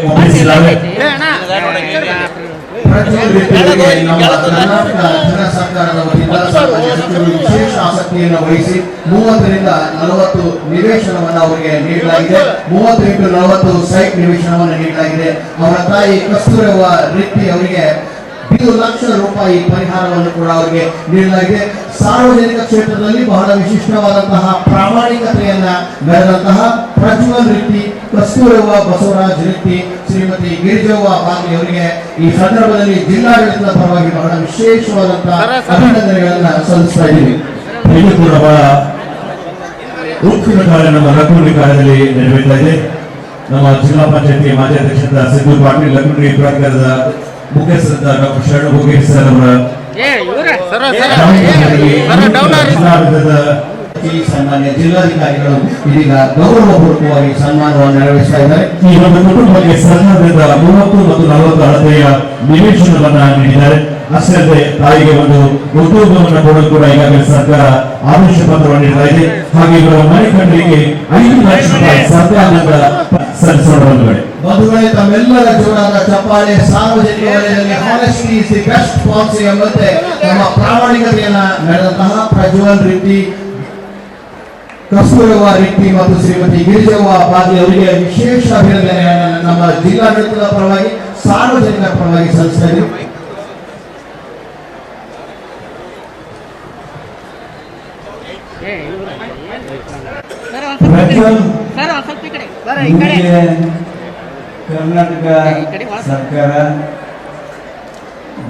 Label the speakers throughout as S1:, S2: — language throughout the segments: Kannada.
S1: ಒಪ್ಪಿಸಲಾಗಿದೆ.
S2: ಸರ್ಕಾರದ ವತಿಯಿಂದ ವಿಶೇಷ ಆಸಕ್ತಿಯನ್ನು ವಹಿಸಿ 30ರಿಂದ 40 ನಿವೇಶನವನ್ನು ಅವರಿಗೆ ನೀಡಲಾಗಿದೆ. 30 × 40 ಸೈಟ್ ನಿವೇಶನವನ್ನು ನೀಡಲಾಗಿದೆ. ಅವರ ತಾಯಿ ಕಸ್ತೂರವ್ವ ರೆಡ್ಡಿ ಅವರಿಗೆ 5 ಲಕ್ಷ ರೂಪಾಯಿ ಪರಿಹಾರವನ್ನು ಕೂಡ ಅವರಿಗೆ ನೀಡಲಾಗಿದೆ. ಸಾರ್ವಜನಿಕ ಕ್ಷೇತ್ರದಲ್ಲಿ ಬಹಳ ವಿಶಿಷ್ಟವಾದಂತಹ ಪ್ರಾಮಾಣಿಕತೆಯನ್ನ ಮೆರೆದಂತಹ ಪ್ರಜ್ವಲ್ ರೆಡ್ಡಿ, ಕಸ್ತೂರವ್ವ ಬಸವರಾಜ್ ರೆಡ್ಡಿ, ಶ್ರೀಮತಿ ಗಿರಿಜವ್ವ ಬಾಗ್ಲಿ ಅವರಿಗೆ ಈ ಸಂದರ್ಭದಲ್ಲಿ ಜಿಲ್ಲಾಡಳಿತದ ಪರವಾಗಿ ಬಹಳ ವಿಶೇಷವಾದಂತಹ ಅಭಿನಂದನೆಗಳನ್ನ ಸಲ್ಲಿಸ್ತಾ ಇದ್ದೀವಿ.
S1: ಇದು ಕೂಡ ಬಹಳ ಉತ್ಕೃಷ್ಟ ಕಾರ್ಯ ನಮ್ಮ ಲಕ್ಕುಂಡಿ ಕಾರ್ಯದಲ್ಲಿ ನೆರವೇರ್ತಾ ಇದೆ. ನಮ್ಮ ಜಿಲ್ಲಾ ಪಂಚಾಯತಿ ಮಾಜಿ ಅಧ್ಯಕ್ಷರಾದ ಸಿದ್ದು ಪಾಟೀಲ್, ಲಕ್ಕುಂಡಿ ಪ್ರಾಧಿಕಾರದ ಮುಖ್ಯಸ್ಥರಾದ ಡಾಕ್ಟರ್ ಶರಣ ಭೋಗೇಶ್ ಸರ್ ಅವರ ಸನ್ಮಾನ್ಯ ಜಿಲ್ಲಾಧಿಕಾರಿಗಳು ಇದೀಗ ಗೌರವಪೂರ್ವಕವಾಗಿ ಸನ್ಮಾನವನ್ನು ನೆರವೇರಿಸ್ತಾ ಇದ್ದಾರೆ. ಈ ಒಂದು ಕುಟುಂಬಕ್ಕೆ ಸರ್ಕಾರದಿಂದ 30 ಮತ್ತು 40 ಅಳತೆಯ ನಿವೇಶನವನ್ನ ನೀಡಿದ್ದಾರೆ. ಅಷ್ಟೇ ಅಲ್ಲದೆ ತಾಯಿಗೆ ಒಂದು ಉದ್ಯೋಗವನ್ನು ಕೊಡಲು ಕೂಡ ಈಗಾಗಲೇ ಸರ್ಕಾರ ಆದೇಶ ಪತ್ರವನ್ನು ನೀಡ್ತಾ ಇದೆ. ಹಾಗೆ ಇವರ ಮನೆ ಕಟ್ಟಲಿಕ್ಕೆ 5 ಲಕ್ಷ ರೂಪಾಯಿ ಸರ್ಕಾರದಿಂದ ಸಲ್ಲಿಸೋಣ.
S2: ಬಂಧುಗಳೇ, ತಮ್ಮೆಲ್ಲರ ಜೋರಾದ ಚಪ್ಪಾಳೆ. ಸಾರ್ವಜನಿಕ ವಲಯದಲ್ಲಿ honesty is the best policy ಎಂಬಂತೆ ನಮ್ಮ ಪ್ರಾಮಾಣಿಕತೆಯನ್ನ ಮೆರೆದಂತಹ ಪ್ರಜ್ವಲ್ ರೆಡ್ಡಿ, ಕಸ್ತೂರವ್ವ ರೆಡ್ಡಿ ಮತ್ತು ಶ್ರೀಮತಿ ಗಿರಿಜವ್ವ ಬಾಗ್ಲಿ ಅವರಿಗೆ ವಿಶೇಷ ಅಭಿನಂದನೆಯನ್ನು ನಮ್ಮ ಜಿಲ್ಲಾಡಳಿತದ ಪರವಾಗಿ, ಸಾರ್ವಜನಿಕರ ಪರವಾಗಿ ಸಲ್ಲಿಸ್ತಾ ಇದ್ದೀವಿ.
S3: ಕರ್ನಾಟಕ ಸರ್ಕಾರ,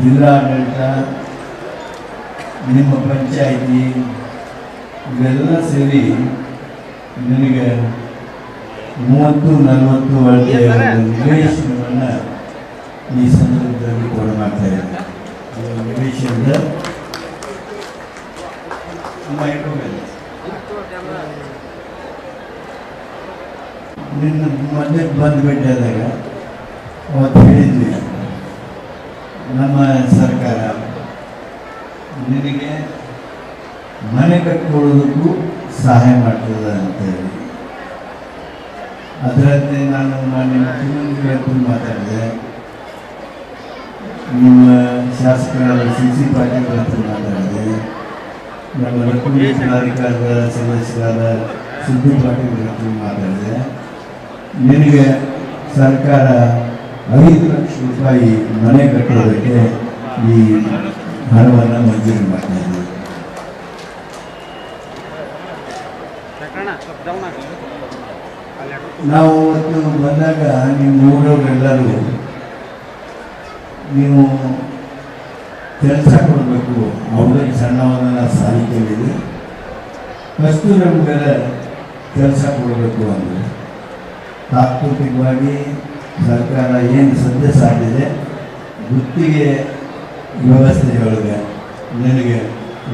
S3: ಜಿಲ್ಲಾಡಳಿತ, ನಿಮ್ಮ ಪಂಚಾಯಿತಿ ಇವೆಲ್ಲ ಸೇರಿ ನನಗೆ 30-40 ಅಳತೆಯ ನಿವೇಶನವನ್ನು ಈ ಸಂದರ್ಭದಲ್ಲಿ ಕೊಡಮಾಡ್ತಾ ಇದ್ದಾರೆ. ನಿವೇಶನದ ನಿನ್ನ ಮನೆಗೆ ಬಂದು ಭೇಟಿಯಾದಾಗ ಅವತ್ತು ಹೇಳಿದ್ವಿ, ನಮ್ಮ ಸರ್ಕಾರ ನಿನಗೆ ಮನೆ ಕಟ್ಕೊಳ್ಳೋದಕ್ಕೂ ಸಹಾಯ ಮಾಡ್ತದೆ ಅಂತ ಹೇಳಿ. ಅದರಂತೆ ನಾನು ಮಾನ್ಯ ಮುಖ್ಯಮಂತ್ರಿಗಳ ಹತ್ರ ಮಾತಾಡಿದೆ, ನಿಮ್ಮ ಶಾಸಕರಾದ CC ಪಾಟೀಲ್ ಹತ್ರ ಮಾತಾಡಿದೆ, ನಮ್ಮ ಲಕ್ಕುಂಡಿ ಜಿಲ್ಲಾಧಿಕಾರದ ಸದಸ್ಯರಾದ ಸಿದ್ದು ಪಾಟೀಲ್ ಹತ್ರ ಮಾತಾಡಿದೆ. ನಿನಗೆ ಸರ್ಕಾರ 5 ಲಕ್ಷ ರೂಪಾಯಿ ಮನೆ ಕಟ್ಟೋದಕ್ಕೆ ಈ ಹಣವನ್ನು ಮಂಜೂರು ಮಾಡ್ತಾ ಇದ್ದೀವಿ. ನಾವು ಇವತ್ತು ಬಂದಾಗ ನಿಮ್ಮ ಊರವರೆಲ್ಲರೂ ನೀವು ಕೆಲಸ ಕೊಡಬೇಕು, ಅವ್ರಿಗೆ ಸಣ್ಣವನ್ನ ಸಾಲಿ ಕೇಳಿದೆ, ಕಸ್ತೂರವ್ವರ ಕೆಲಸ ಕೊಡಬೇಕು ಅಂದರೆ ತಾತ್ವಿಕವಾಗಿ ಸರ್ಕಾರ ಏನು ಸದ್ಯ ಸಾಧಿದೆ ಗುತ್ತಿಗೆ ವ್ಯವಸ್ಥೆಯೊಳಗೆ ನನಗೆ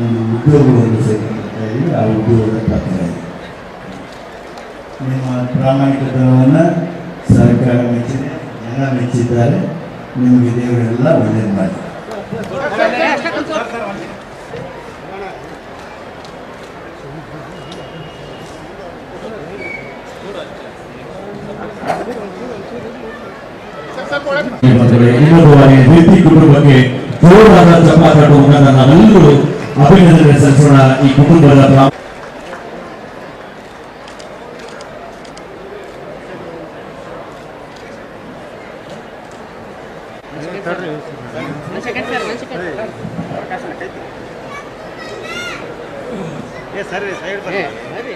S3: ಒಂದು ಉದ್ಯೋಗವನ್ನು ಸೇರಿಕೊಳ್ತಾ ಇದ್ದೀವಿ. ಆ ಉದ್ಯೋಗದ ಪತ್ರ ಇದೆ. ನಿಮ್ಮ ಪ್ರಾಮಾಣಿಕತೆಯನ್ನು ಸರ್ಕಾರ ಮೆಚ್ಚಿದೆ, ಜನ ಮೆಚ್ಚಿದ್ದಾರೆ. ನಿಮಗೆ ದೇವರೆಲ್ಲ ಒಳ್ಳೆಯದು ಮಾಡಿ.
S1: ಕುಟುಂಬಕ್ಕೆ ಜೋರಾದ ಚಪ್ಪಾಳೆ ಮೂಲಕ ನಾವೆಲ್ಲರೂ ಅಭಿನಂದನೆ ಸಲ್ಲಿಸೋಣ. ಈ ಕುಟುಂಬದ
S4: ಸರಿ